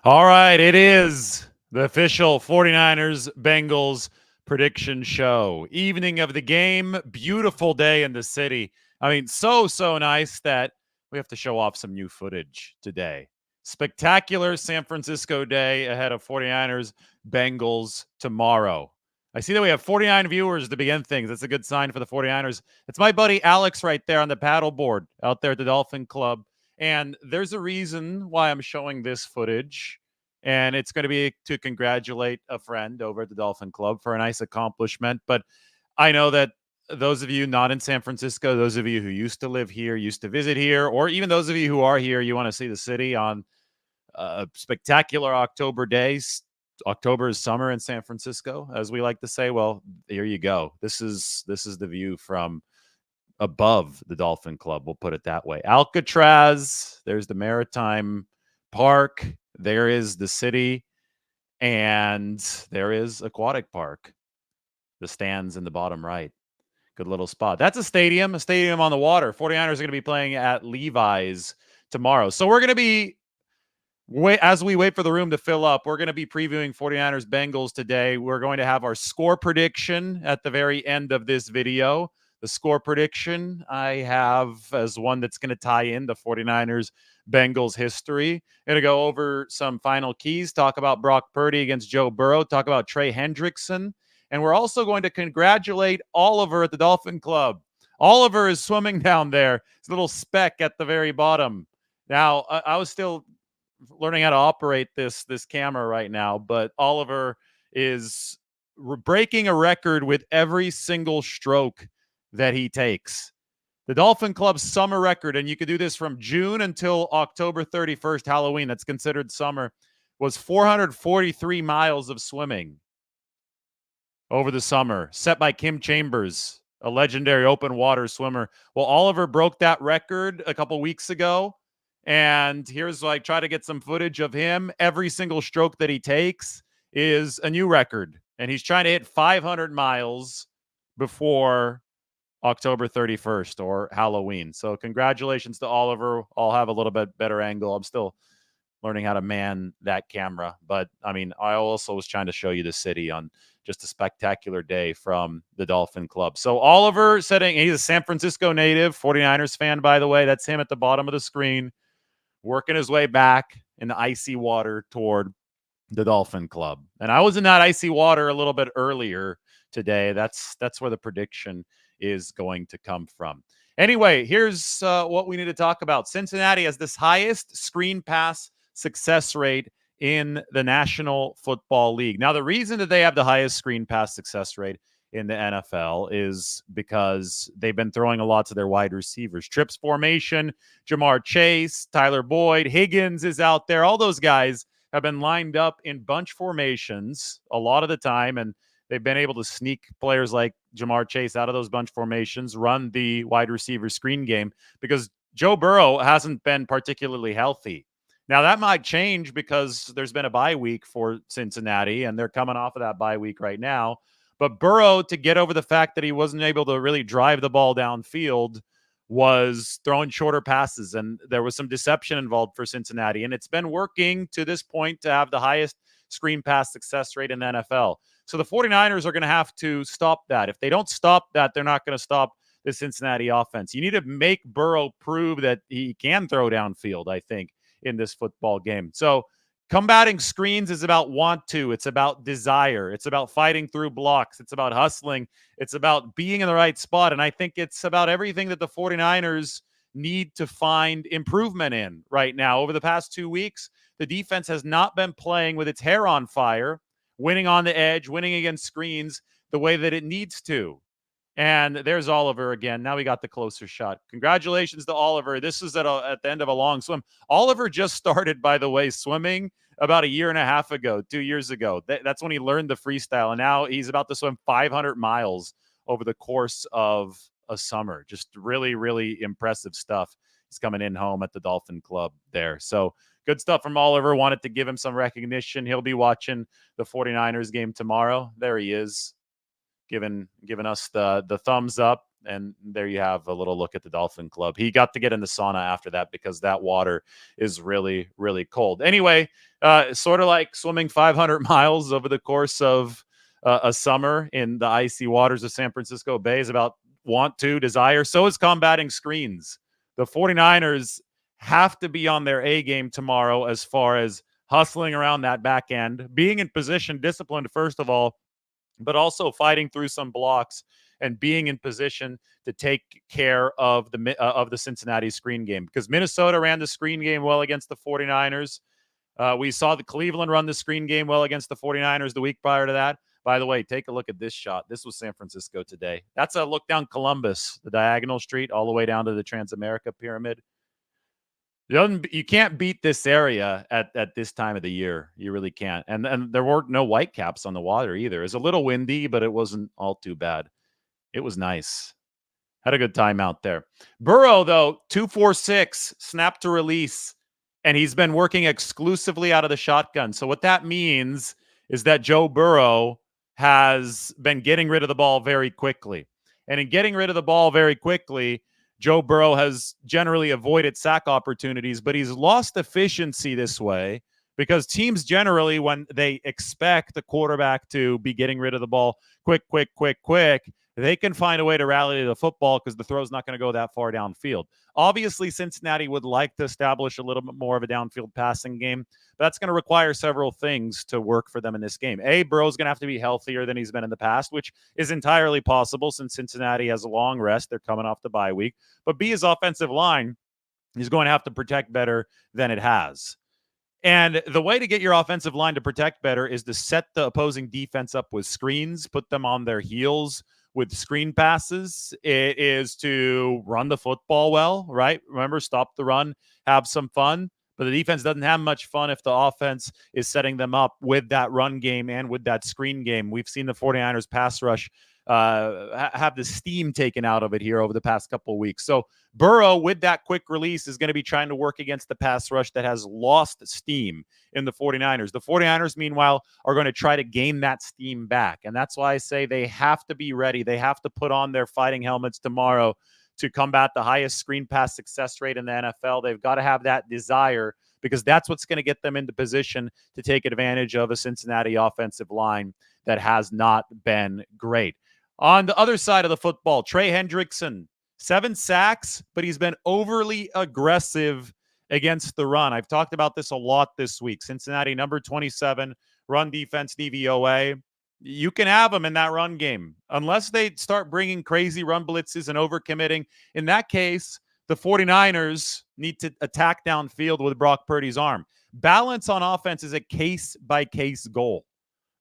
All right, it is the official 49ers Bengals prediction show. Evening of the game, beautiful day in the city. I mean, so nice that we have to show off some new footage today. Spectacular San Francisco day ahead of 49ers Bengals tomorrow. I see that we have 49 viewers to begin things. That's a good sign for the 49ers. It's my buddy Alex right there on the paddleboard out there at the Dolphin Club. And there's a reason why I'm showing this footage. And it's going to be to congratulate a friend over at the Dolphin Club for a nice accomplishment. But I know that those of you not in San Francisco, those of you who used to live here, used to visit here, or even those of you who are here, you want to see the city on a spectacular October days. October is summer in San Francisco, as we like to say. Well, here you go. This is the view from above the Dolphin Club. We'll put it that way. Alcatraz, there's the Maritime Park, there is the city, and there is Aquatic Park. The stands in the bottom right. Good little spot. That's a stadium on the water. 49ers are going to be playing at Levi's tomorrow. So we're going to be, as we wait for the room to fill up, we're going to be previewing 49ers Bengals today. We're going to have our score prediction at the very end of this video. The score prediction I have as one that's going to tie in the 49ers Bengals history. Going to go over some final keys, talk about Brock Purdy against Joe Burrow, talk about Trey Hendrickson, and we're also going to congratulate Oliver at the Dolphin Club. Oliver is swimming down there. It's a little speck at the very bottom. Now, I was still learning how to operate this camera right now, but Oliver is breaking a record with every single stroke that he takes. The Dolphin Club's summer record, and you could do this from June until October 31st, Halloween, that's considered summer, was 443 miles of swimming over the summer, set by Kim Chambers, a legendary open water swimmer. Well, Oliver broke that record a couple weeks ago. And here's try to get some footage of him. Every single stroke that he takes is a new record. And he's trying to hit 500 miles before October 31st or Halloween. So congratulations to Oliver. I'll have a little bit better angle. I'm still learning how to man that camera. But, I mean, I also was trying to show you the city on just a spectacular day from the Dolphin Club. So Oliver setting, he's a San Francisco native, 49ers fan, by the way. That's him at the bottom of the screen, working his way back in the icy water toward the Dolphin Club. And I was in that icy water a little bit earlier today. That's where the prediction is going to come from. Anyway, here's what we need to talk about. Cincinnati has this highest screen pass success rate in the National Football League. Now, the reason that they have the highest screen pass success rate in the NFL is because they've been throwing a lot to their wide receivers. Trips formation, Jamar Chase, Tyler Boyd, Higgins is out there. All those guys have been lined up in bunch formations a lot of the time, and they've been able to sneak players like Jamar Chase out of those bunch formations, run the wide receiver screen game, because Joe Burrow hasn't been particularly healthy. Now, that might change because there's been a bye week for Cincinnati, and they're coming off of that bye week right now. But Burrow, to get over the fact that he wasn't able to really drive the ball downfield, was throwing shorter passes, and there was some deception involved for Cincinnati. And it's been working to this point to have the highest screen pass success rate in the NFL. So the 49ers are going to have to stop that. If they don't stop that, they're not going to stop the Cincinnati offense. You need to make Burrow prove that he can throw downfield, I think, in this football game. So combating screens is about want to. It's about desire. It's about fighting through blocks. It's about hustling. It's about being in the right spot. And I think it's about everything that the 49ers need to find improvement in right now. Over the past 2 weeks, the defense has not been playing with its hair on fire, winning on the edge, winning against screens the way that it needs to. And there's Oliver again. Now we got the closer shot. Congratulations to Oliver. This is at the end of a long swim. Oliver just started, by the way, swimming about a year and a half ago, 2 years ago. That's when he learned the freestyle. And now he's about to swim 500 miles over the course of a summer. Just really, really impressive stuff. He's coming in home at the Dolphin Club there. So good stuff from Oliver. Wanted to give him some recognition. He'll be watching the 49ers game tomorrow. There he is, giving us the thumbs up. And there you have a little look at the Dolphin Club. He got to get in the sauna after that because that water is really, really cold. Anyway, sort of like swimming 500 miles over the course of a summer in the icy waters of San Francisco Bay is about want to, desire. So is combating screens. The 49ers have to be on their A game tomorrow as far as hustling around that back end, being in position, disciplined, first of all, but also fighting through some blocks and being in position to take care of the Cincinnati screen game, because Minnesota ran the screen game well against the 49ers. We saw the Cleveland run the screen game well against the 49ers the week prior to that. By the way, take a look at this shot. This was San Francisco today. That's a look down Columbus, the diagonal street, all the way down to the Transamerica Pyramid. You can't beat this area at this time of the year. You really can't. And there were no whitecaps on the water either. It was a little windy, but it wasn't all too bad. It was nice. Had a good time out there. Burrow, though, 2-4-6, snap to release, and he's been working exclusively out of the shotgun. So what that means is that Joe Burrow has been getting rid of the ball very quickly. And in getting rid of the ball very quickly, Joe Burrow has generally avoided sack opportunities, but he's lost efficiency this way because teams generally, when they expect the quarterback to be getting rid of the ball quick, they can find a way to rally to the football because the throw's not going to go that far downfield. Obviously, Cincinnati would like to establish a little bit more of a downfield passing game. But that's going to require several things to work for them in this game. A, Burrow's going to have to be healthier than he's been in the past, which is entirely possible since Cincinnati has a long rest. They're coming off the bye week. But B, his offensive line is going to have to protect better than it has. And the way to get your offensive line to protect better is to set the opposing defense up with screens, put them on their heels with screen passes. It is to run the football well, right? Remember, stop the run, have some fun. But the defense doesn't have much fun if the offense is setting them up with that run game and with that screen game. We've seen the 49ers pass rush have the steam taken out of it here over the past couple of weeks. So Burrow, with that quick release, is going to be trying to work against the pass rush that has lost steam in the 49ers. The 49ers, meanwhile, are going to try to gain that steam back. And that's why I say they have to be ready. They have to put on their fighting helmets tomorrow to combat the highest screen pass success rate in the NFL. They've got to have that desire because that's what's going to get them into position to take advantage of a Cincinnati offensive line that has not been great. On the other side of the football, Trey Hendrickson, 7 sacks, but he's been overly aggressive against the run. I've talked about this a lot this week. Cincinnati, number 27, run defense DVOA. You can have them in that run game unless they start bringing crazy run blitzes and overcommitting. In that case, the 49ers need to attack downfield with Brock Purdy's arm. Balance on offense is a case-by-case goal.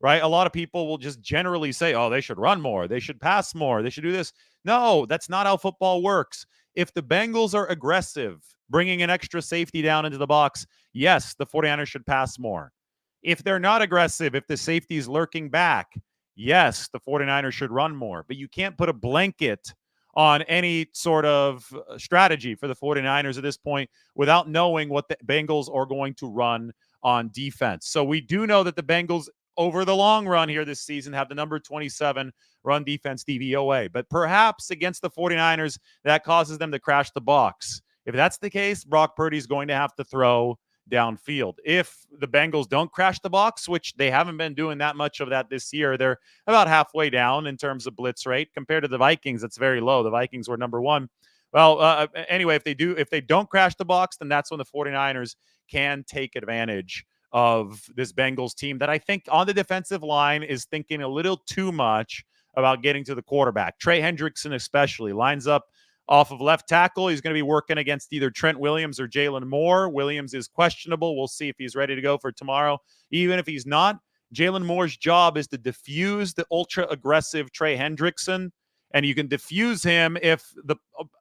Right? A lot of people will just generally say, oh, they should run more. They should pass more. They should do this. No, that's not how football works. If the Bengals are aggressive, bringing an extra safety down into the box, yes, the 49ers should pass more. If they're not aggressive, if the safety is lurking back, yes, the 49ers should run more. But you can't put a blanket on any sort of strategy for the 49ers at this point without knowing what the Bengals are going to run on defense. So we do know that the Bengals, over the long run here this season, have the number 27 run defense DVOA. But perhaps against the 49ers, that causes them to crash the box. If that's the case, Brock Purdy's going to have to throw downfield. If the Bengals don't crash the box, which they haven't been doing that much of that this year, they're about halfway down in terms of blitz rate. Compared to the Vikings, that's very low. The Vikings were number 1. Well, anyway, if they don't crash the box, then that's when the 49ers can take advantage of this Bengals team that I think on the defensive line is thinking a little too much about getting to the quarterback. Trey Hendrickson especially lines up off of left tackle. He's going to be working against either Trent Williams or Jalen Moore. Williams is questionable. We'll see if he's ready to go for tomorrow. Even if he's not, Jalen Moore's job is to diffuse the ultra-aggressive Trey Hendrickson, and you can diffuse him if the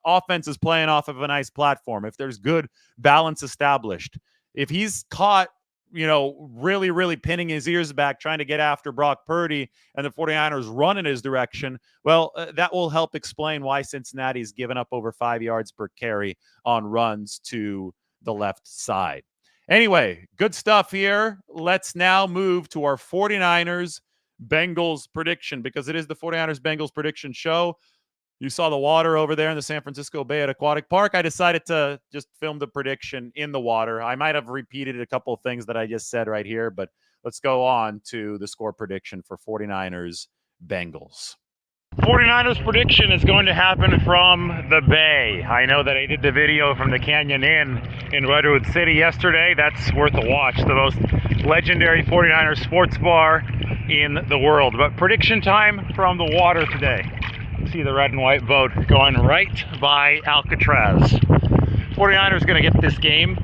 offense is playing off of a nice platform, if there's good balance established. If he's caught really, really pinning his ears back, trying to get after Brock Purdy and the 49ers run in his direction, well, that will help explain why Cincinnati's given up over 5 yards per carry on runs to the left side. Anyway, good stuff here. Let's now move to our 49ers Bengals prediction because it is the 49ers Bengals prediction show. you saw the water over there in the San Francisco Bay at Aquatic Park. I decided to just film the prediction in the water. I might have repeated a couple of things that I just said right here, but let's go on to the score prediction for 49ers Bengals. 49ers prediction is going to happen from the Bay. I know that I did the video from the Canyon Inn in Redwood City yesterday. That's worth a watch. The most legendary 49ers sports bar in the world. But prediction time from the water today. See the red and white boat going right by Alcatraz. 49ers going to get this game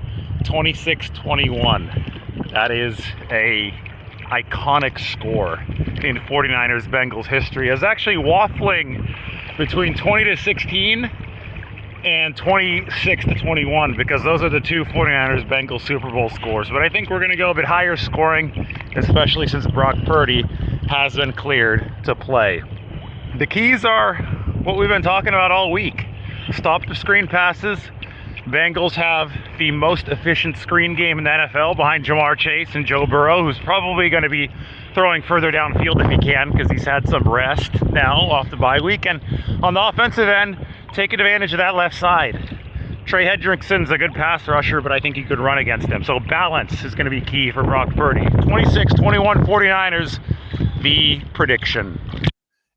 26-21. That is a iconic score in 49ers Bengals history. Is actually waffling between 20-16 and 26-21 because those are the two 49ers Bengals Super Bowl scores. But I think we're going to go a bit higher scoring, especially since Brock Purdy has been cleared to play. The keys are what we've been talking about all week. Stop the screen passes. Bengals have the most efficient screen game in the NFL behind Jamar Chase and Joe Burrow, who's probably going to be throwing further downfield if he can because he's had some rest now off the bye week. And on the offensive end, take advantage of that left side. Trey Hendrickson's a good pass rusher, but I think he could run against him. So balance is going to be key for Brock Purdy. 26-21 49ers, the prediction.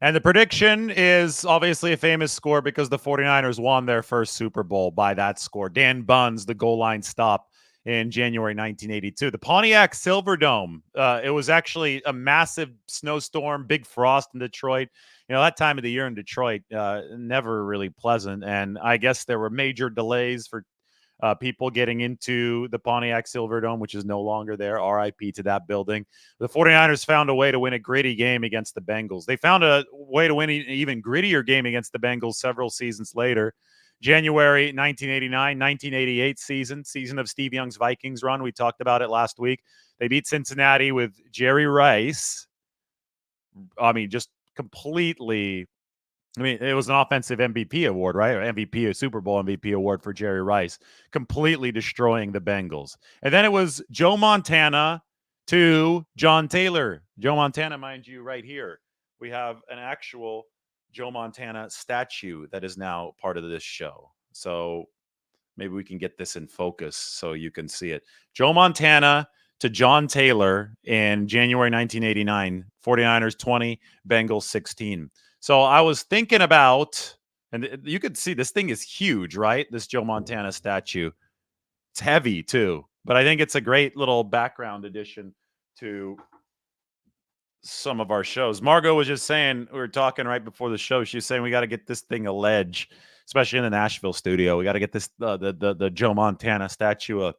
And the prediction is obviously a famous score because the 49ers won their first Super Bowl by that score. Dan Bunn's the goal line stop in January 1982. The Pontiac Silverdome, it was actually a massive snowstorm, big frost in Detroit. You know, that time of the year in Detroit, never really pleasant. And I guess there were major delays for people getting into the Pontiac Silverdome, which is no longer there. RIP to that building. The 49ers found a way to win a gritty game against the Bengals. They found a way to win an even grittier game against the Bengals several seasons later. January 1989-1988 season of Steve Young's Vikings run. We talked about it last week. They beat Cincinnati with Jerry Rice. I mean, just completely... I mean, it was an offensive MVP award, right? Or MVP, a Super Bowl MVP award for Jerry Rice, completely destroying the Bengals. And then it was Joe Montana to John Taylor. Joe Montana, mind you, right here. We have an actual Joe Montana statue that is now part of this show. So maybe we can get this in focus so you can see it. Joe Montana to John Taylor in January 1989. 49ers 20, Bengals 16. So I was thinking about, and you could see this thing is huge, right? This Joe Montana statue. It's heavy too, but I think it's a great little background addition to some of our shows. Margot was just saying, we were talking right before the show. She was saying we got to get this thing a ledge, especially in the Nashville studio. We got to get this the Joe Montana statue a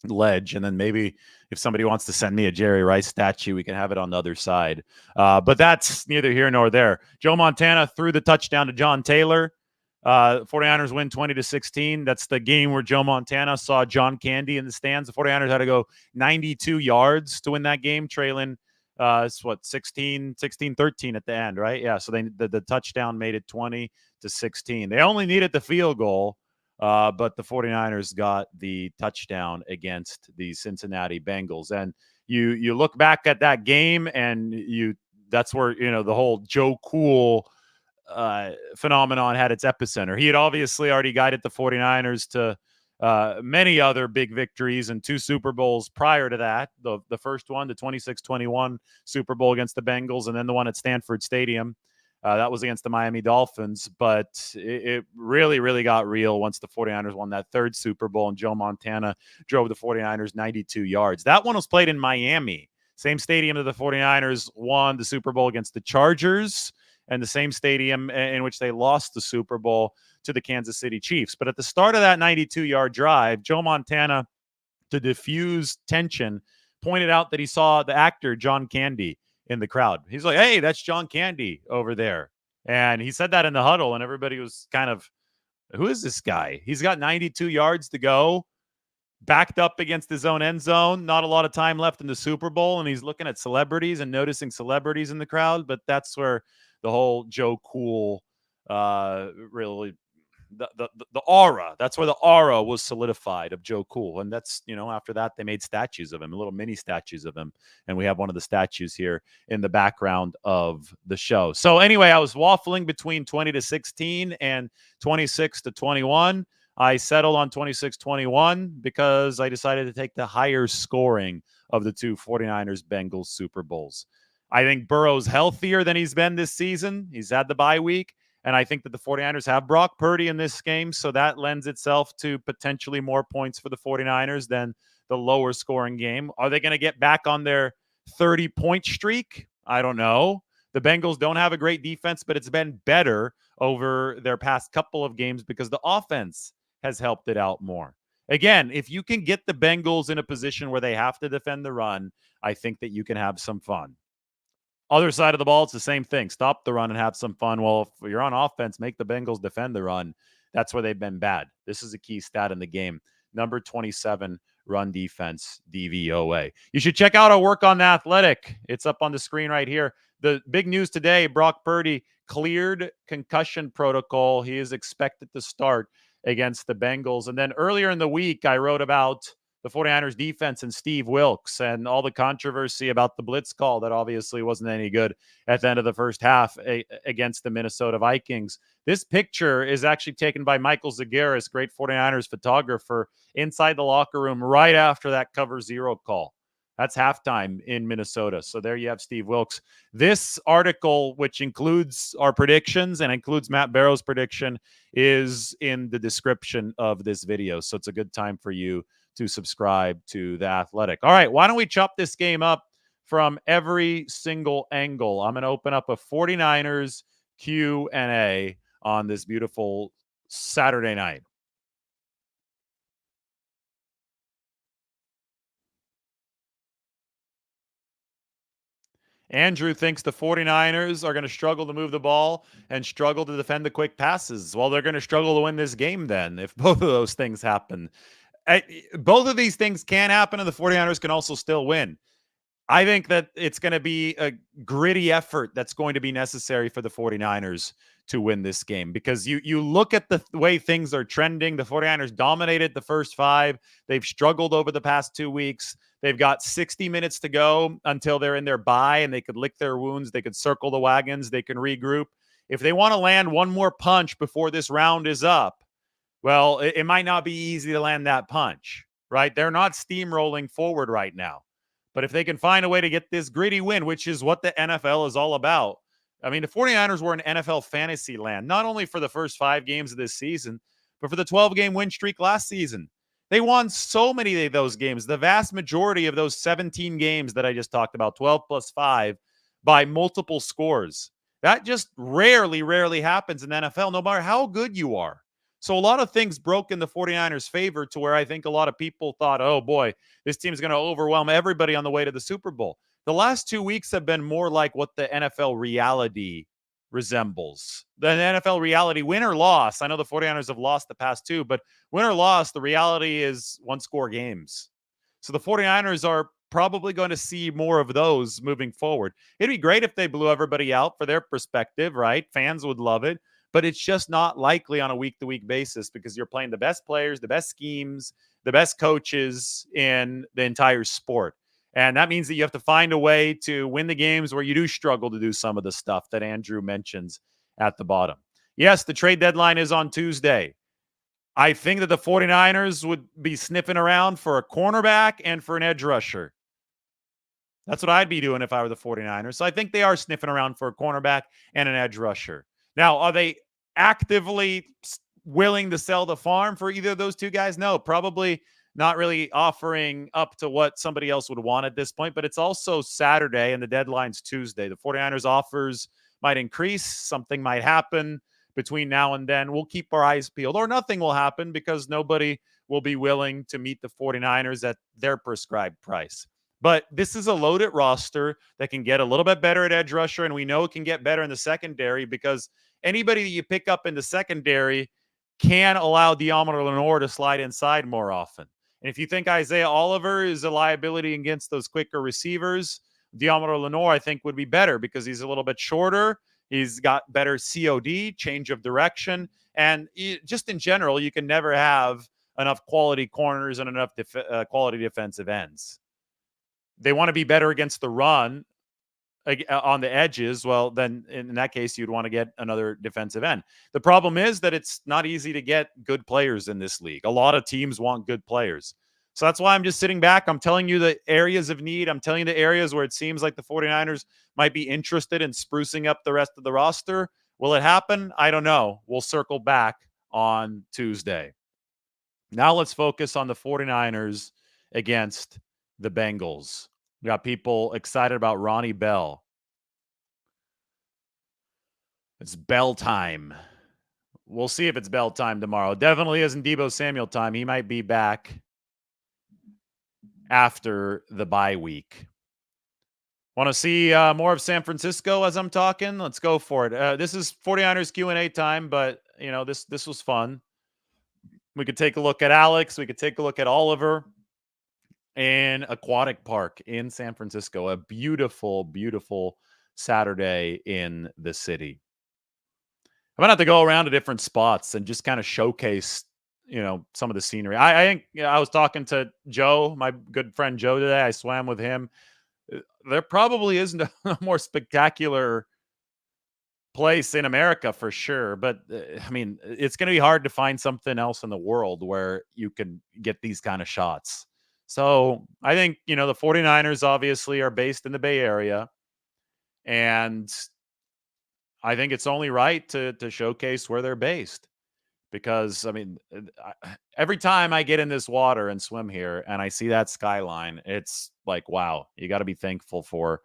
ledge, and then maybe if somebody wants to send me a Jerry Rice statue, we can have it on the other side. But that's neither here nor there. Joe Montana threw the touchdown to John Taylor. 49ers win 20-16. That's the game where Joe Montana saw John Candy in the stands. The 49ers had to go 92 yards to win that game, trailing 16-13 at the end, right? Yeah, so the touchdown made it 20-16. They only needed the field goal. But the 49ers got the touchdown against the Cincinnati Bengals. And you look back at that game and that's where, the whole Joe Cool phenomenon had its epicenter. He had obviously already guided the 49ers to many other big victories and two Super Bowls prior to that. The first one, the 26-21 Super Bowl against the Bengals, and then the one at Stanford Stadium. That was against the Miami Dolphins, but it really, really got real once the 49ers won that third Super Bowl and Joe Montana drove the 49ers 92 yards. That one was played in Miami, same stadium that the 49ers won the Super Bowl against the Chargers, and the same stadium in which they lost the Super Bowl to the Kansas City Chiefs. But at the start of that 92-yard drive, Joe Montana, to diffuse tension, pointed out that he saw the actor John Candy in the crowd. He's like, hey, that's John Candy over there. And he said that in the huddle, and everybody was kind of, who is this guy? He's got 92 yards to go, backed up against his own end zone, not a lot of time left in the Super Bowl, and he's looking at celebrities and noticing celebrities in the crowd. But that's where the whole Joe Cool really the aura. That's where the aura was solidified of Joe Cool. And that's, after that, they made statues of him, little mini statues of him. And we have one of the statues here in the background of the show. So anyway, I was waffling between 20-16 and 26-21. I settled on 26-21 because I decided to take the higher scoring of the two 49ers Bengals Super Bowls. I think Burrow's healthier than he's been this season. He's had the bye week. And I think that the 49ers have Brock Purdy in this game, so that lends itself to potentially more points for the 49ers than the lower scoring game. Are they going to get back on their 30-point streak? I don't know. The Bengals don't have a great defense, but it's been better over their past couple of games because the offense has helped it out more. Again, if you can get the Bengals in a position where they have to defend the run, I think that you can have some fun. Other side of the ball, it's the same thing. Stop the run and have some fun. Well, if you're on offense, make the Bengals defend the run. That's where they've been bad. This is a key stat in the game. Number 27 run defense, DVOA. You should check out our work on The Athletic. It's up on the screen right here. The big news today, Brock Purdy cleared concussion protocol. He is expected to start against the Bengals. And then earlier in the week, I wrote about the 49ers defense and Steve Wilks and all the controversy about the blitz call that obviously wasn't any good at the end of the first half against the Minnesota Vikings. This picture is actually taken by Michael Zagaris, great 49ers photographer, inside the locker room right after that cover zero call. That's halftime in Minnesota. So there you have Steve Wilks. This article, which includes our predictions and includes Matt Barrow's prediction, is in the description of this video. So it's a good time for you to subscribe to The Athletic. All right, why don't we chop this game up from every single angle? I'm going to open up a 49ers Q&A on this beautiful Saturday night. Andrew thinks the 49ers are going to struggle to move the ball and struggle to defend the quick passes. Well, they're going to struggle to win this game then if both of those things happen. Both of these things can happen, and the 49ers can also still win. I think that it's going to be a gritty effort that's going to be necessary for the 49ers to win this game because you look at the way things are trending. The 49ers dominated the first five. They've struggled over the past 2 weeks. They've got 60 minutes to go until they're in their bye and they could lick their wounds. They could circle the wagons. They can regroup. If they want to land one more punch before this round is up, well, it might not be easy to land that punch, right? They're not steamrolling forward right now. But if they can find a way to get this gritty win, which is what the NFL is all about. I mean, the 49ers were in NFL fantasy land, not only for the first 5 games of this season, but for the 12-game win streak last season. They won so many of those games, the vast majority of those 17 games that I just talked about, 12 plus 5, by multiple scores. That just rarely happens in the NFL, no matter how good you are. So a lot of things broke in the 49ers' favor to where I think a lot of people thought, oh boy, this team's going to overwhelm everybody on the way to the Super Bowl. The last 2 weeks have been more like what the NFL reality resembles. The NFL reality, win or loss. I know the 49ers have lost the past 2, but win or loss, the reality is one-score games. So the 49ers are probably going to see more of those moving forward. It'd be great if they blew everybody out for their perspective, right? Fans would love it. But it's just not likely on a week-to-week basis because you're playing the best players, the best schemes, the best coaches in the entire sport. And that means that you have to find a way to win the games where you do struggle to do some of the stuff that Andrew mentions at the bottom. Yes, the trade deadline is on Tuesday. I think that the 49ers would be sniffing around for a cornerback and for an edge rusher. That's what I'd be doing if I were the 49ers. So I think they are sniffing around for a cornerback and an edge rusher. Now, are they actively willing to sell the farm for either of those two guys? No, probably not really offering up to what somebody else would want at this point, but it's also Saturday and the deadline's Tuesday. The 49ers offers might increase. Something might happen between now and then. We'll keep our eyes peeled, or nothing will happen because nobody will be willing to meet the 49ers at their prescribed price. But this is a loaded roster that can get a little bit better at edge rusher, and we know it can get better in the secondary because anybody that you pick up in the secondary can allow Deommodore Lenoir to slide inside more often. And if you think Isaiah Oliver is a liability against those quicker receivers, Deommodore Lenoir, I think, would be better because he's a little bit shorter. He's got better COD, change of direction, and just in general, you can never have enough quality corners and enough quality defensive ends. They want to be better against the run on the edges. Well, then in that case, you'd want to get another defensive end. The problem is that it's not easy to get good players in this league. A lot of teams want good players. So that's why I'm just sitting back. I'm telling you the areas of need. I'm telling you the areas where it seems like the 49ers might be interested in sprucing up the rest of the roster. Will it happen? I don't know. We'll circle back on Tuesday. Now let's focus on the 49ers against the Bengals. We got people excited about Ronnie Bell. It's Bell time. We'll see if it's Bell time tomorrow. Definitely isn't Deebo Samuel time. He might be back after the bye week. Want to see more of San Francisco as I'm talking? Let's go for it. This is 49ers Q&A time, but this was fun. We could take a look at Alex. We could take a look at Oliver in Aquatic Park in San Francisco. A beautiful, beautiful Saturday in the city. I'm gonna have to go around to different spots and just kind of showcase, some of the scenery. I think I was talking to Joe, my good friend Joe, today. I swam with him. There probably isn't a more spectacular place in America for sure, but it's going to be hard to find something else in the world where you can get these kind of shots. So I think, the 49ers obviously are based in the Bay Area, and I think it's only right to showcase where they're based, because every time I get in this water and swim here and I see that skyline, it's like, wow, you got to be thankful for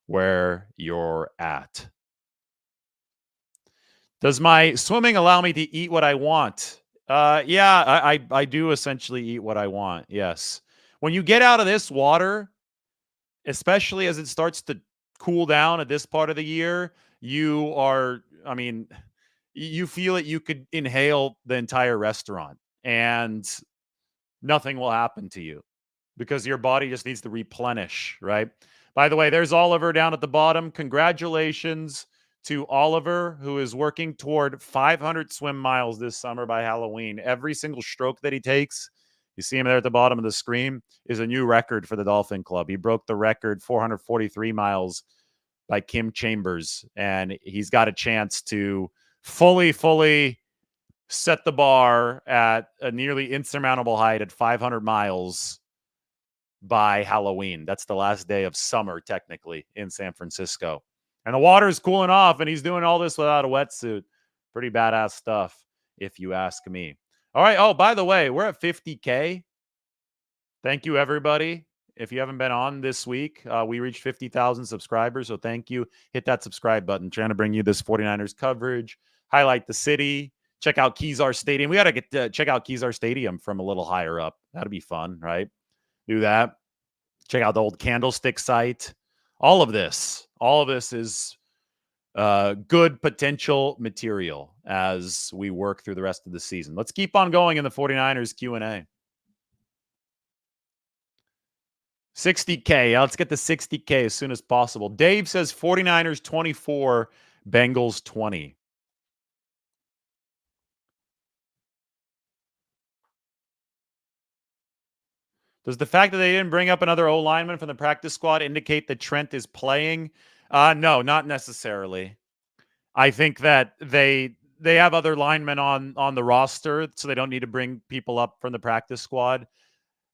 where you're at. Does my swimming allow me to eat what I want? Yeah, I do essentially eat what I want. Yes. When you get out of this water, especially as it starts to cool down at this part of the year, you feel it. You could inhale the entire restaurant and nothing will happen to you because your body just needs to replenish, right? By the way, there's Oliver down at the bottom. Congratulations to Oliver, who is working toward 500 swim miles this summer by Halloween. Every single stroke that he takes, you see him there at the bottom of the screen, is a new record for the Dolphin Club. He broke the record, 443 miles by Kim Chambers, and he's got a chance to fully set the bar at a nearly insurmountable height at 500 miles by Halloween. That's the last day of summer, technically, in San Francisco. And the water is cooling off, and he's doing all this without a wetsuit. Pretty badass stuff, if you ask me. All right. Oh, by the way, we're at 50K. Thank you, everybody. If you haven't been on this week, we reached 50,000 subscribers, so thank you. Hit that subscribe button. Trying to bring you this 49ers coverage, highlight the city, check out Kezar Stadium. We got to get to check out Kezar Stadium from a little higher up. That'd be fun, right? Do that. Check out the old Candlestick site. All of this is good potential material as we work through the rest of the season. Let's keep on going in the 49ers Q&A. 60K. Let's get to 60K as soon as possible. Dave says 49ers 24, Bengals 20. Does the fact that they didn't bring up another O-lineman from the practice squad indicate that Trent is playing? No, not necessarily. I think that they have other linemen on the roster, so they don't need to bring people up from the practice squad.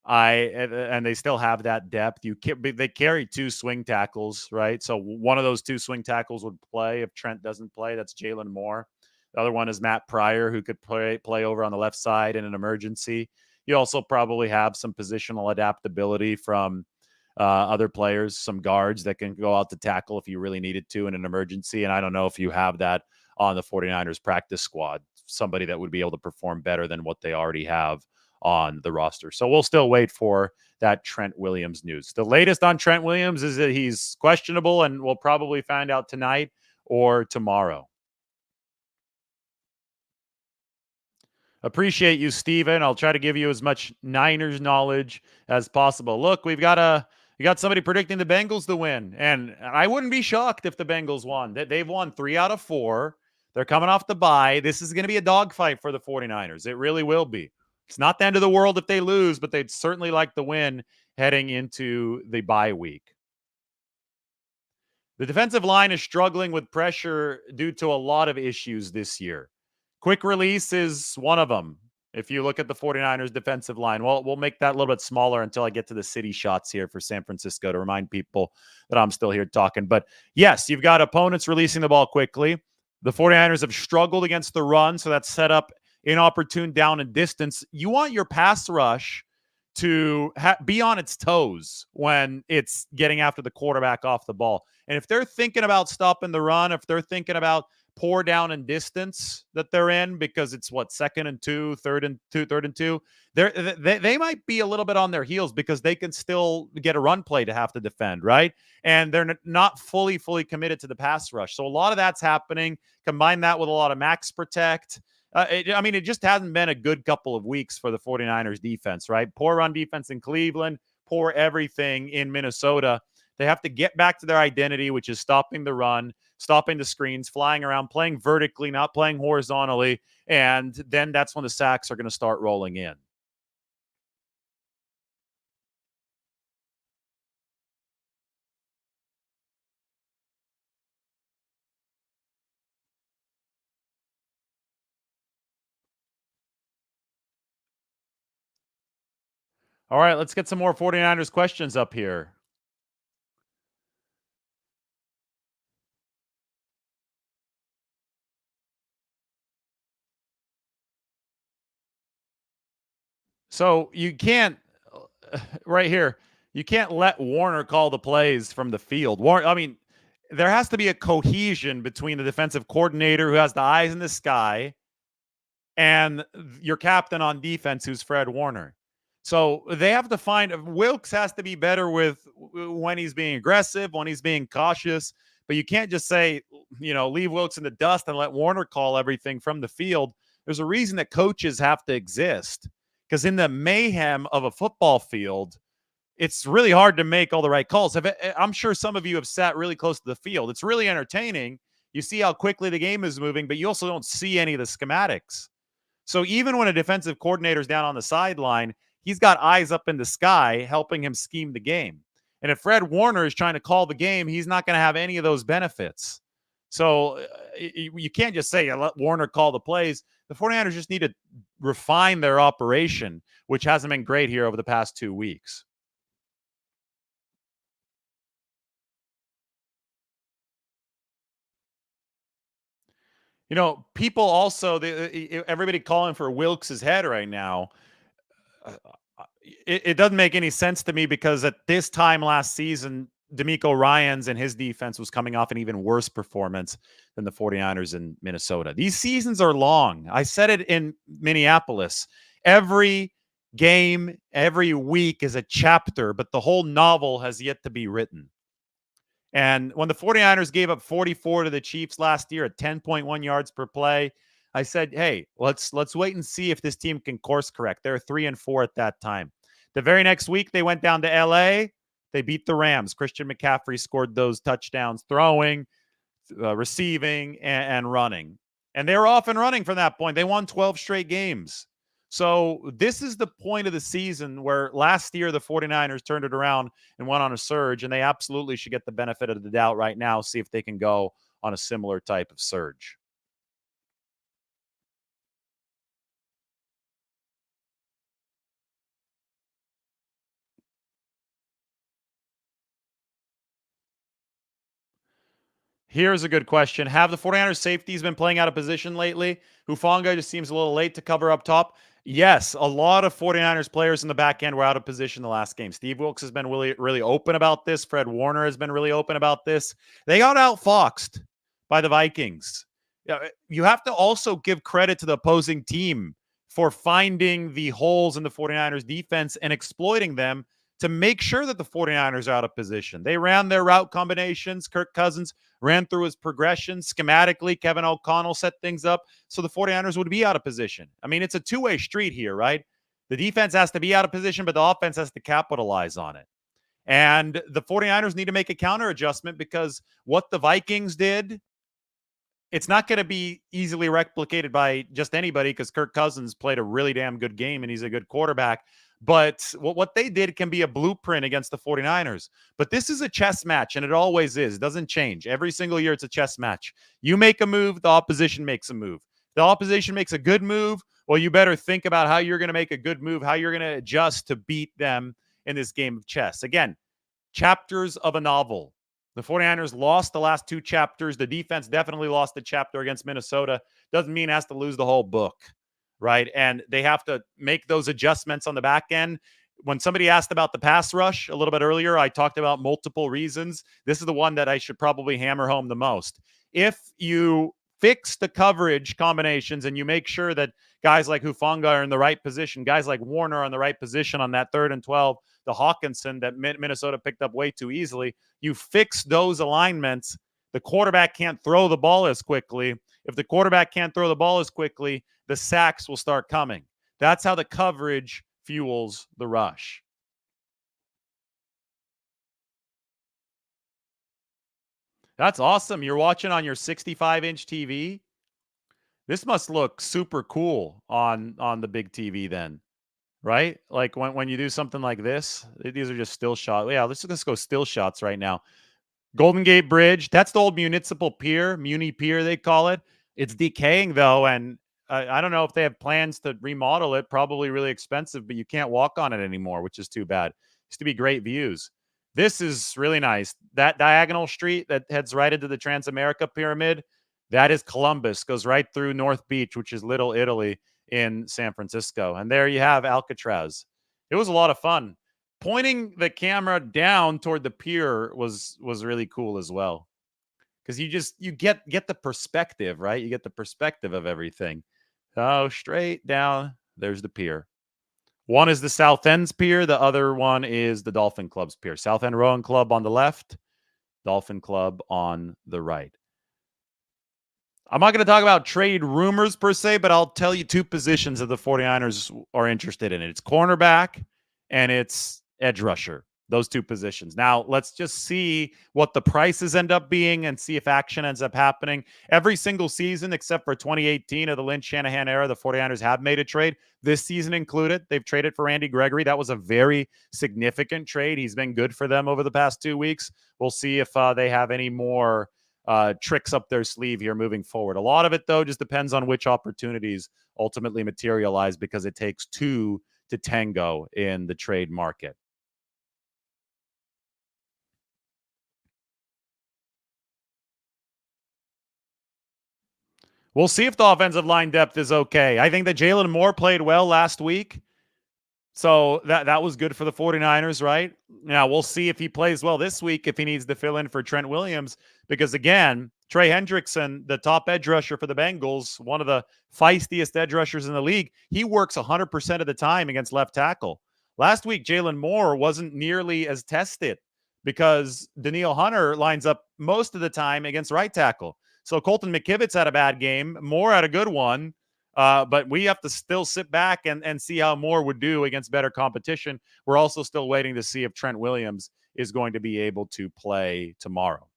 And they still have that depth. They carry two swing tackles, right? So one of those two swing tackles would play if Trent doesn't play. That's Jalen Moore. The other one is Matt Pryor, who could play over on the left side in an emergency. You also probably have some positional adaptability from other players, some guards that can go out to tackle if you really needed to in an emergency. And I don't know if you have that on the 49ers practice squad, somebody that would be able to perform better than what they already have on the roster. So we'll still wait for that Trent Williams news. The latest on Trent Williams is that he's questionable, and we'll probably find out tonight or tomorrow. Appreciate you, Steven. I'll try to give you as much Niners knowledge as possible. Look, we've got You got somebody predicting the Bengals to win, and I wouldn't be shocked if the Bengals won. They've won 3 out of 4. They're coming off the bye. This is going to be a dogfight for the 49ers. It really will be. It's not the end of the world if they lose, but they'd certainly like the win heading into the bye week. The defensive line is struggling with pressure due to a lot of issues this year. Quick release is one of them. If you look at the 49ers defensive line, well, we'll make that a little bit smaller until I get to the city shots here for San Francisco to remind people that I'm still here talking. But yes, you've got opponents releasing the ball quickly. The 49ers have struggled against the run, so that's set up inopportune down and distance. You want your pass rush to be on its toes when it's getting after the quarterback off the ball. And if they're thinking about stopping the run, if they're thinking about pour down and distance that they're in, because it's what, 2nd and 2, 3rd and 2, they might be a little bit on their heels because they can still get a run play to have to defend, right? And they're not fully committed to the pass rush. So a lot of that's happening. Combine that with a lot of max protect. It just hasn't been a good couple of weeks for the 49ers defense, right? Poor run defense in Cleveland, poor everything in Minnesota. They have to get back to their identity, which is stopping the run, stopping the screens, flying around, playing vertically, not playing horizontally. And then that's when the sacks are going to start rolling in. All right, let's get some more 49ers questions up here. So you can't, right here, you can't let Warner call the plays from the field. There has to be a cohesion between the defensive coordinator who has the eyes in the sky and your captain on defense, who's Fred Warner. So they have to find Wilkes has to be better with when he's being aggressive, when he's being cautious. But you can't just say, leave Wilkes in the dust and let Warner call everything from the field. There's a reason that coaches have to exist, because in the mayhem of a football field, it's really hard to make all the right calls. I'm sure some of you have sat really close to the field. It's really entertaining. You see how quickly the game is moving, but you also don't see any of the schematics. So even when a defensive coordinator is down on the sideline, he's got eyes up in the sky helping him scheme the game. And if Fred Warner is trying to call the game, he's not going to have any of those benefits. So you can't just say, let Warner call the plays. The 49ers just need to refine their operation, which hasn't been great here over the past 2 weeks. People also, everybody calling for Wilkes' head right now. It doesn't make any sense to me, because at this time last season, DeMeco Ryans and his defense was coming off an even worse performance than the 49ers in Minnesota. These seasons are long. I said it in Minneapolis. Every game, every week is a chapter, but the whole novel has yet to be written. And when the 49ers gave up 44 to the Chiefs last year at 10.1 yards per play, I said, hey, let's wait and see if this team can course correct. They're 3-4 at that time. The very next week, they went down to LA. They beat the Rams. Christian McCaffrey scored those touchdowns, throwing, receiving, and running. And they were off and running from that point. They won 12 straight games. So this is the point of the season where last year the 49ers turned it around and went on a surge, and they absolutely should get the benefit of the doubt right now, see if they can go on a similar type of surge. Here's a good question. Have the 49ers safeties been playing out of position lately? Hufanga just seems a little late to cover up top. Yes, a lot of 49ers players in the back end were out of position the last game. Steve Wilkes has been really, really open about this. Fred Warner has been really open about this. They got outfoxed by the Vikings. You have to also give credit to the opposing team for finding the holes in the 49ers defense and exploiting them to make sure that the 49ers are out of position. They ran their route combinations. Kirk Cousins ran through his progression schematically. Kevin O'Connell set things up so the 49ers would be out of position. I mean, it's a two-way street here, right? The defense has to be out of position, but the offense has to capitalize on it. And the 49ers need to make a counter adjustment because what the Vikings did, it's not going to be easily replicated by just anybody because Kirk Cousins played a really damn good game and he's a good quarterback. But what they did can be a blueprint against the 49ers. But this is a chess match, and it always is. It doesn't change. Every single year, it's a chess match. You make a move, the opposition makes a move. The opposition makes a good move, well, you better think about how you're going to make a good move, how you're going to adjust to beat them in this game of chess. Again, chapters of a novel. The 49ers lost the last two chapters. The defense definitely lost the chapter against Minnesota. Doesn't mean it has to lose the whole book, right? And they have to make those adjustments on the back end. When somebody asked about the pass rush a little bit earlier, I talked about multiple reasons. This is the one that I should probably hammer home the most. If you fix the coverage combinations and you make sure that guys like Hufanga are in the right position, guys like Warner are in the right position on that 3rd and 12, the Hawkinson that Minnesota picked up way too easily, you fix those alignments, the quarterback can't throw the ball as quickly. If the quarterback can't throw the ball as quickly, the sacks will start coming. That's how the coverage fuels the rush. That's awesome. You're watching on your 65-inch TV. This must look super cool on the big TV then, right? Like when you do something like this, these are just still shots. Yeah, let's go still shots right now. Golden Gate Bridge, that's the old municipal pier, Muni Pier, they call it. It's decaying, though, and I don't know if they have plans to remodel it. Probably really expensive, but you can't walk on it anymore, which is too bad. Used to be great views. This is really nice. That diagonal street that heads right into the Transamerica Pyramid, that is Columbus, goes right through North Beach, which is Little Italy in San Francisco. And there you have Alcatraz. It was a lot of fun. Pointing the camera down toward the pier was really cool as well, because you get the perspective, right? You get the perspective of everything. Oh, straight down, there's the pier. One is the South End's pier, the other one is the Dolphin Club's pier. South End Rowing Club on the left, Dolphin Club on the right. I'm not going to talk about trade rumors per se, but I'll tell you two positions that the 49ers are interested in. It's cornerback and it's edge rusher. Those two positions. Now, let's just see what the prices end up being and see if action ends up happening. Every single season, except for 2018 of the Lynch Shanahan era, the 49ers have made a trade. This season included. They've traded for Randy Gregory. That was a very significant trade. He's been good for them over the past 2 weeks. We'll see if they have any more tricks up their sleeve here moving forward. A lot of it, though, just depends on which opportunities ultimately materialize, because it takes two to tango in the trade market. We'll see if the offensive line depth is okay. I think that Jalen Moore played well last week, so that was good for the 49ers, right? Now, we'll see if he plays well this week, if he needs to fill in for Trent Williams, because, again, Trey Hendrickson, the top edge rusher for the Bengals, one of the feistiest edge rushers in the league, he works 100% of the time against left tackle. Last week, Jalen Moore wasn't nearly as tested because Daniil Hunter lines up most of the time against right tackle. So Colton McKivitz had a bad game. Moore had a good one. But we have to still sit back and see how Moore would do against better competition. We're also still waiting to see if Trent Williams is going to be able to play tomorrow.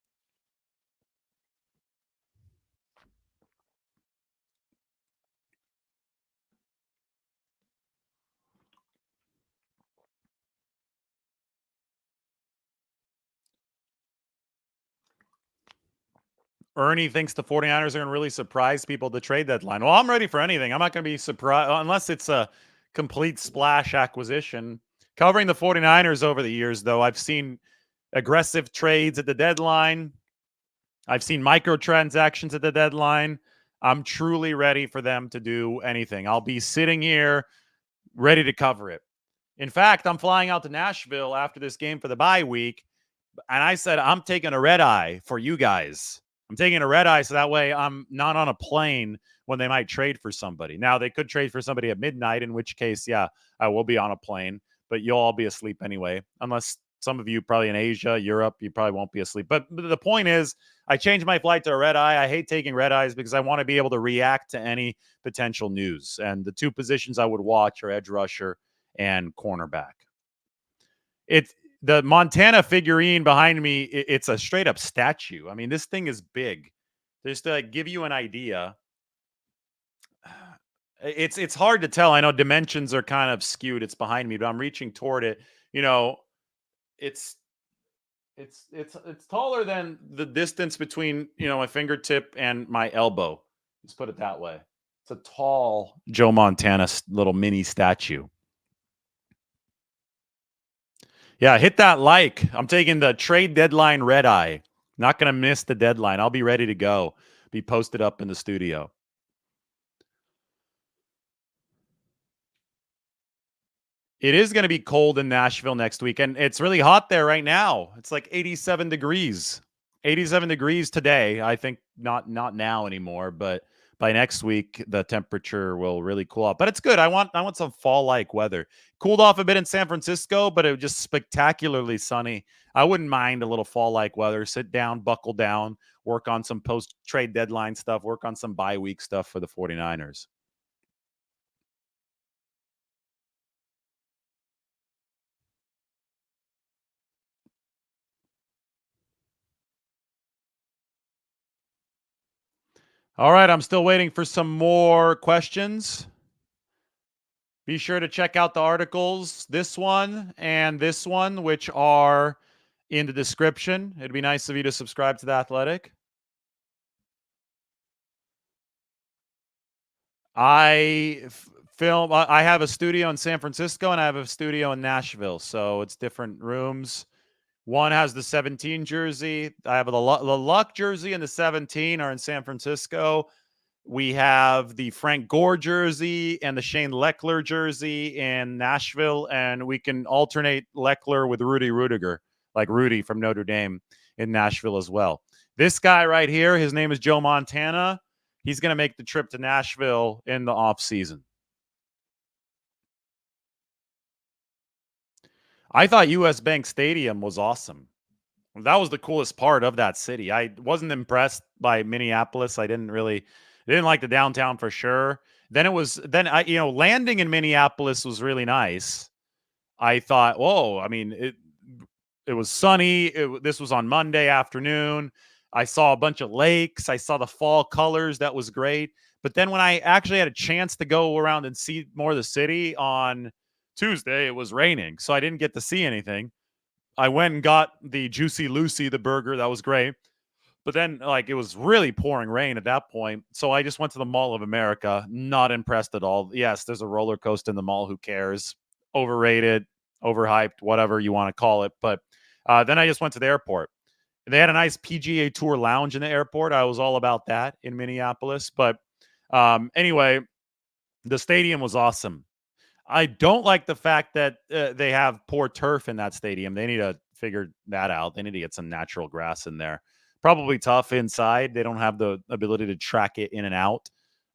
Ernie thinks the 49ers are going to really surprise people at the trade deadline. Well, I'm ready for anything. I'm not going to be surprised unless it's a complete splash acquisition. Covering the 49ers over the years, though, I've seen aggressive trades at the deadline. I've seen microtransactions at the deadline. I'm truly ready for them to do anything. I'll be sitting here ready to cover it. In fact, I'm flying out to Nashville after this game for the bye week. And I said, I'm taking a red eye for you guys. I'm taking a red eye so that way I'm not on a plane when they might trade for somebody. Now, they could trade for somebody at midnight, in which case, yeah, I will be on a plane, but you'll all be asleep anyway, unless some of you probably in Asia, Europe, you probably won't be asleep. But the point is, I changed my flight to a red eye. I hate taking red eyes because I want to be able to react to any potential news. And the two positions I would watch are edge rusher and cornerback. It's The Montana figurine behind me, it's a straight up statue. I mean, this thing is big. Just to like, give you an idea, it's hard to tell. I know dimensions are kind of skewed. It's behind me, but I'm reaching toward it. You know, it's it's taller than the distance between my fingertip and my elbow. Let's put it that way. It's a tall Joe Montana little mini statue. Yeah, hit that like. I'm taking the trade deadline red eye. Not going to miss the deadline. I'll be ready to go. Be posted up in the studio. It is going to be cold in Nashville next week, and it's really hot there right now. It's like 87 degrees. 87 degrees today. I think not now anymore, but by next week the temperature will really cool off. But it's good. I want some fall-like weather. Cooled off a bit in San Francisco, but it was just spectacularly sunny. I wouldn't mind a little fall-like weather. Sit down, buckle down, work on some post-trade deadline stuff, work on some bye week stuff for the 49ers. All right, I'm still waiting for some more questions. Be sure to check out the articles, this one, which are in the description. It'd be nice of you to subscribe to The Athletic. I film, I have a studio in San Francisco and I have a studio in Nashville. So it's different rooms. One has the 17 jersey. I have the Luck jersey and the 17 are in San Francisco. We have the Frank Gore jersey and the Shane Leckler jersey in Nashville, and we can alternate Leckler with Rudy Rudiger, like Rudy from Notre Dame in Nashville as well. This guy right here, his name is Joe Montana. He's going to make the trip to Nashville in the off season. I thought US Bank Stadium was awesome. That was the coolest part of that city. I wasn't impressed by Minneapolis. I didn't like the downtown for sure. Landing in Minneapolis was really nice. I thought, whoa, I mean, it was sunny. This was on Monday afternoon. I saw a bunch of lakes. I saw the fall colors. That was great. But then when I actually had a chance to go around and see more of the city on Tuesday, it was raining. So I didn't get to see anything. I went and got the Juicy Lucy, the burger. That was great. But then, like, it was really pouring rain at that point. So I just went to the Mall of America. Not impressed at all. Yes, there's a roller coaster in the mall. Who cares? Overrated, overhyped, whatever you want to call it. But then I just went to the airport. They had a nice PGA Tour lounge in the airport. I was all about that in Minneapolis. But anyway, the stadium was awesome. I don't like the fact that they have poor turf in that stadium. They need to figure that out. They need to get some natural grass in there. Probably tough inside. They don't have the ability to track it in and out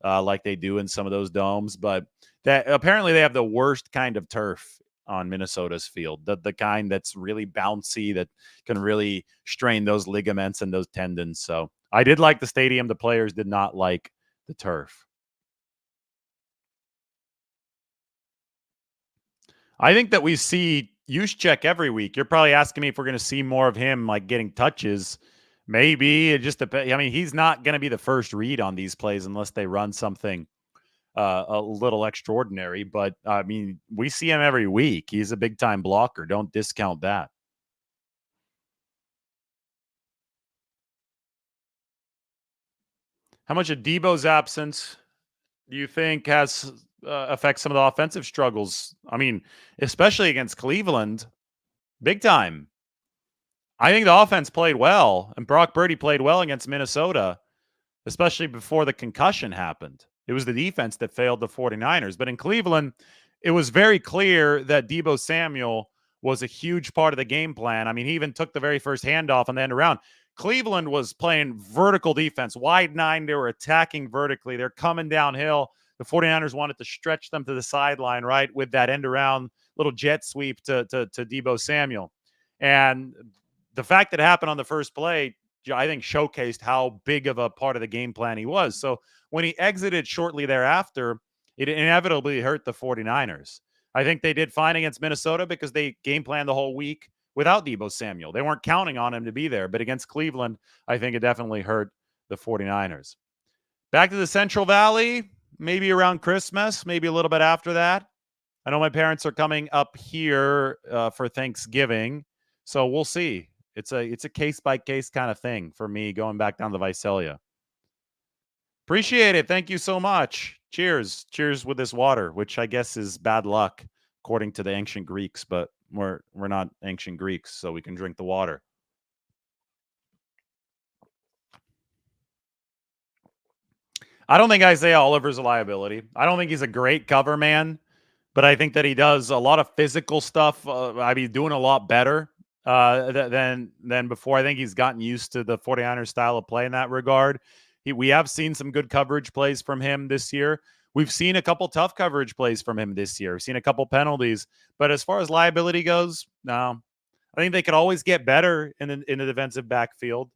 like they do in some of those domes. But that apparently they have the worst kind of turf on Minnesota's field. The kind that's really bouncy, that can really strain those ligaments and those tendons. So I did like the stadium. The players did not like the turf. I think that we see Juszczyk every week. You're probably asking me if we're going to see more of him, like getting touches. Maybe it just depends. I mean, he's not going to be the first read on these plays unless they run something a little extraordinary. But I mean, we see him every week. He's a big time blocker. Don't discount that. How much of Debo's absence do you think has affects some of the offensive struggles? I mean, especially against Cleveland, big time. I think the offense played well, and Brock Purdy played well against Minnesota, especially before the concussion happened. It was the defense that failed the 49ers. But in Cleveland, it was very clear that Debo Samuel was a huge part of the game plan. I mean, he even took the very first handoff on the end around. Cleveland was playing vertical defense, wide nine. They were attacking vertically. They're coming downhill. The 49ers wanted to stretch them to the sideline, right, with that end around little jet sweep to Debo Samuel. And the fact that it happened on the first play, I think, showcased how big of a part of the game plan he was. So when he exited shortly thereafter, it inevitably hurt the 49ers. I think they did fine against Minnesota because they game planned the whole week without Deebo Samuel. They weren't counting on him to be there. But against Cleveland, I think it definitely hurt the 49ers. Back to the Central Valley, maybe around Christmas, maybe a little bit after that. I know my parents are coming up here for Thanksgiving, so we'll see. It's a case by case kind of thing for me going back down to Visalia. Appreciate it. Thank you so much. Cheers. Cheers with this water, which I guess is bad luck according to the ancient Greeks, but we're not ancient Greeks, so we can drink the water. I don't think Isaiah Oliver's a liability. I don't think he's a great cover man, but I think that he does a lot of physical stuff. I mean, doing a lot better than before. I think he's gotten used to the 49ers style of play in that regard. We have seen some good coverage plays from him this year. We've seen a couple tough coverage plays from him this year. We've seen a couple penalties, but as far as liability goes, no. I think they could always get better in the defensive backfield.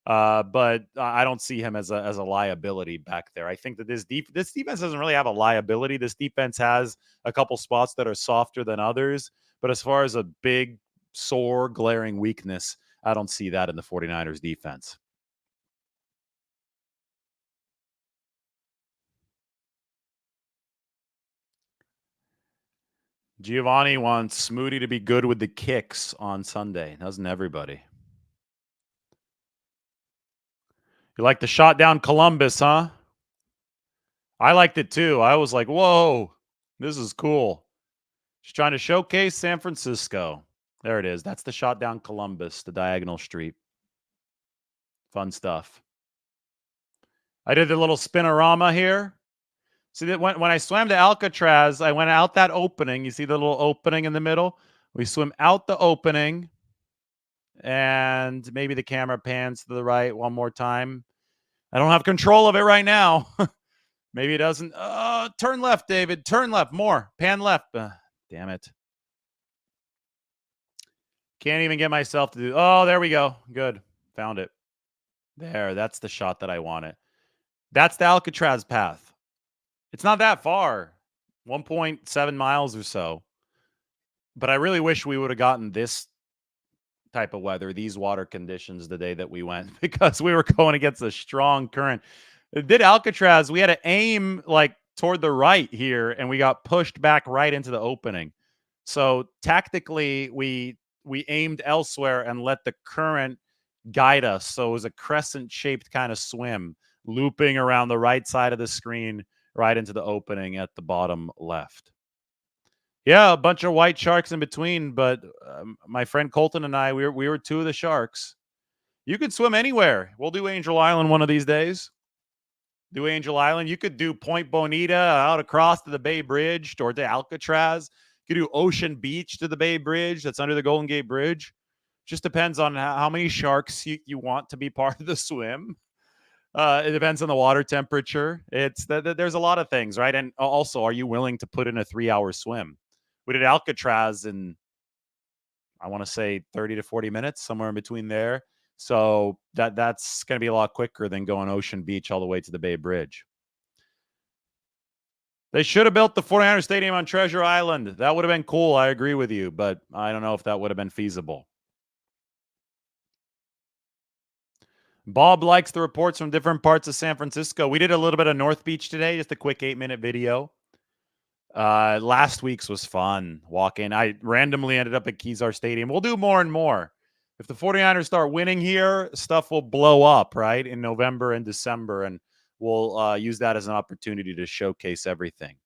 But I don't see him as a liability back there. I think that this defense doesn't really have a liability. This defense has a couple spots that are softer than others. But as far as a big, sore, glaring weakness, I don't see that in the 49ers defense. Giovanni wants Smoody to be good with the kicks on Sunday. Doesn't everybody? You like the shot down Columbus, huh? I liked it too. I was like, whoa, this is cool. Just trying to showcase San Francisco. There it is. That's the shot down Columbus, the diagonal street. Fun stuff. I did the little spinorama here. See that when I swam to Alcatraz, I went out that opening. You see the little opening in the middle? We swim out the opening, and maybe the camera pans to the right one more time. I don't have control of it right now. Maybe it doesn't. Turn left, David. Turn left. More. Pan left. Damn it. Can't even get myself to do. Oh, there we go. Good. Found it. There. That's the shot that I wanted. That's the Alcatraz path. It's not that far. 1.7 miles or so. But I really wish we would have gotten this type of weather, these water conditions the day that we went, because we were going against a strong current. It did Alcatraz. We had to aim like toward the right here, and we got pushed back right into the opening. So tactically, we aimed elsewhere and let the current guide us. So it was a crescent-shaped kind of swim, looping around the right side of the screen, right into the opening at the bottom left. Yeah, a bunch of white sharks in between, but my friend Colton and I, we were two of the sharks. You could swim anywhere. We'll do Angel Island one of these days. Do Angel Island. You could do Point Bonita out across to the Bay Bridge or to Alcatraz. You could do Ocean Beach to the Bay Bridge that's under the Golden Gate Bridge. Just depends on how many sharks you want to be part of the swim. It depends on the water temperature. There's a lot of things, right? And also, are you willing to put in a 3-hour swim? We did Alcatraz in, I want to say 30 to 40 minutes, somewhere in between there. So that's going to be a lot quicker than going Ocean Beach all the way to the Bay Bridge. They should have built the 49ers Stadium on Treasure Island. That would have been cool. I agree with you, but I don't know if that would have been feasible. Bob likes the reports from different parts of San Francisco. We did a little bit of North Beach today, just a quick 8-minute video. Last week's was fun. Walking. I randomly ended up at Kezar Stadium. We'll do more and more. If the 49ers start winning here, stuff will blow up, right, in November and December, and we'll use that as an opportunity to showcase everything.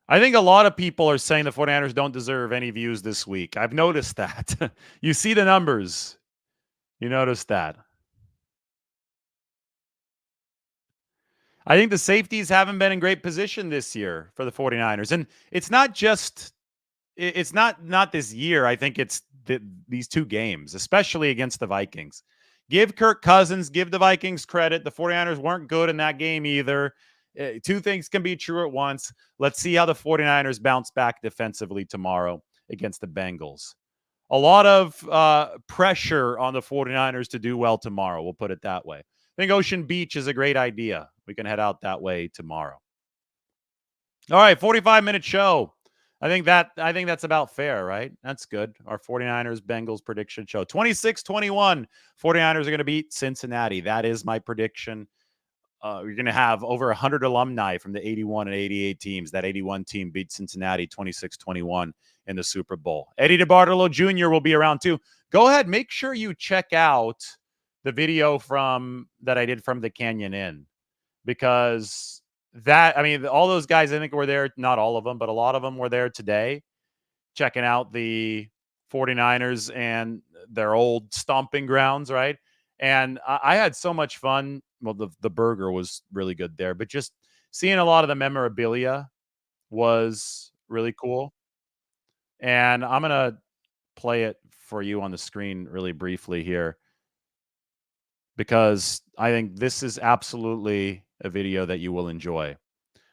I think a lot of people are saying the 49ers don't deserve any views this week. I've noticed that. You see the numbers. You notice that. I think the safeties haven't been in great position this year for the 49ers. And it's not just it's not this year. I think it's these two games, especially against the Vikings. Give Kirk Cousins, give the Vikings credit. The 49ers weren't good in that game either. Two things can be true at once. Let's see how the 49ers bounce back defensively tomorrow against the Bengals. A lot of pressure on the 49ers to do well tomorrow. We'll put it that way. I think Ocean Beach is a great idea. We can head out that way tomorrow. All right, 45-minute show. I think that's about fair, right? That's good. Our 49ers Bengals prediction show. 26-21. 49ers are going to beat Cincinnati. That is my prediction. You're going to have over 100 alumni from the 81 and 88 teams. That 81 team beat Cincinnati 26-21 in the Super Bowl. Eddie DeBartolo Jr. will be around too. Go ahead, make sure you check out the video from that I did from the Canyon Inn, because all those guys I think were there, not all of them, but a lot of them were there today checking out the 49ers and their old stomping grounds, right? And I had so much fun. Well, the burger was really good there, but just seeing a lot of the memorabilia was really cool. And I'm going to play it for you on the screen really briefly here, because I think this is absolutely a video that you will enjoy.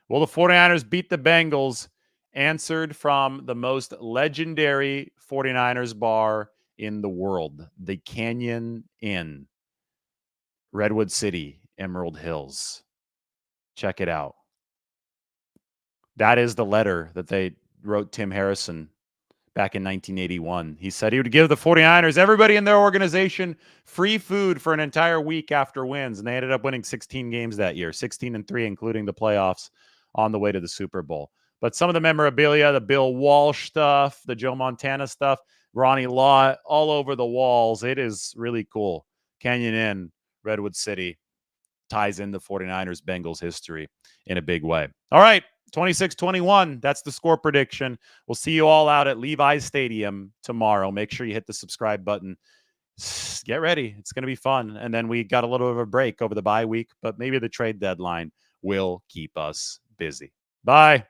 Will the 49ers beat the Bengals? Answered from the most legendary 49ers bar in the world, the Canyon Inn, Redwood City, Emerald Hills. Check it out. That is the letter that they wrote Tim Harrison back in 1981. He said he would give the 49ers, everybody in their organization, free food for an entire week after wins. And they ended up winning 16 games that year, 16-3, including the playoffs on the way to the Super Bowl. But some of the memorabilia, the Bill Walsh stuff, the Joe Montana stuff, Ronnie Lott, all over the walls. It is really cool. Canyon Inn, Redwood City, ties in the 49ers Bengals history in a big way. All right, 26-21. That's the score prediction. We'll see you all out at Levi's Stadium tomorrow. Make sure you hit the subscribe button. Get ready. It's going to be fun. And then we got a little bit of a break over the bye week, but maybe the trade deadline will keep us busy. Bye.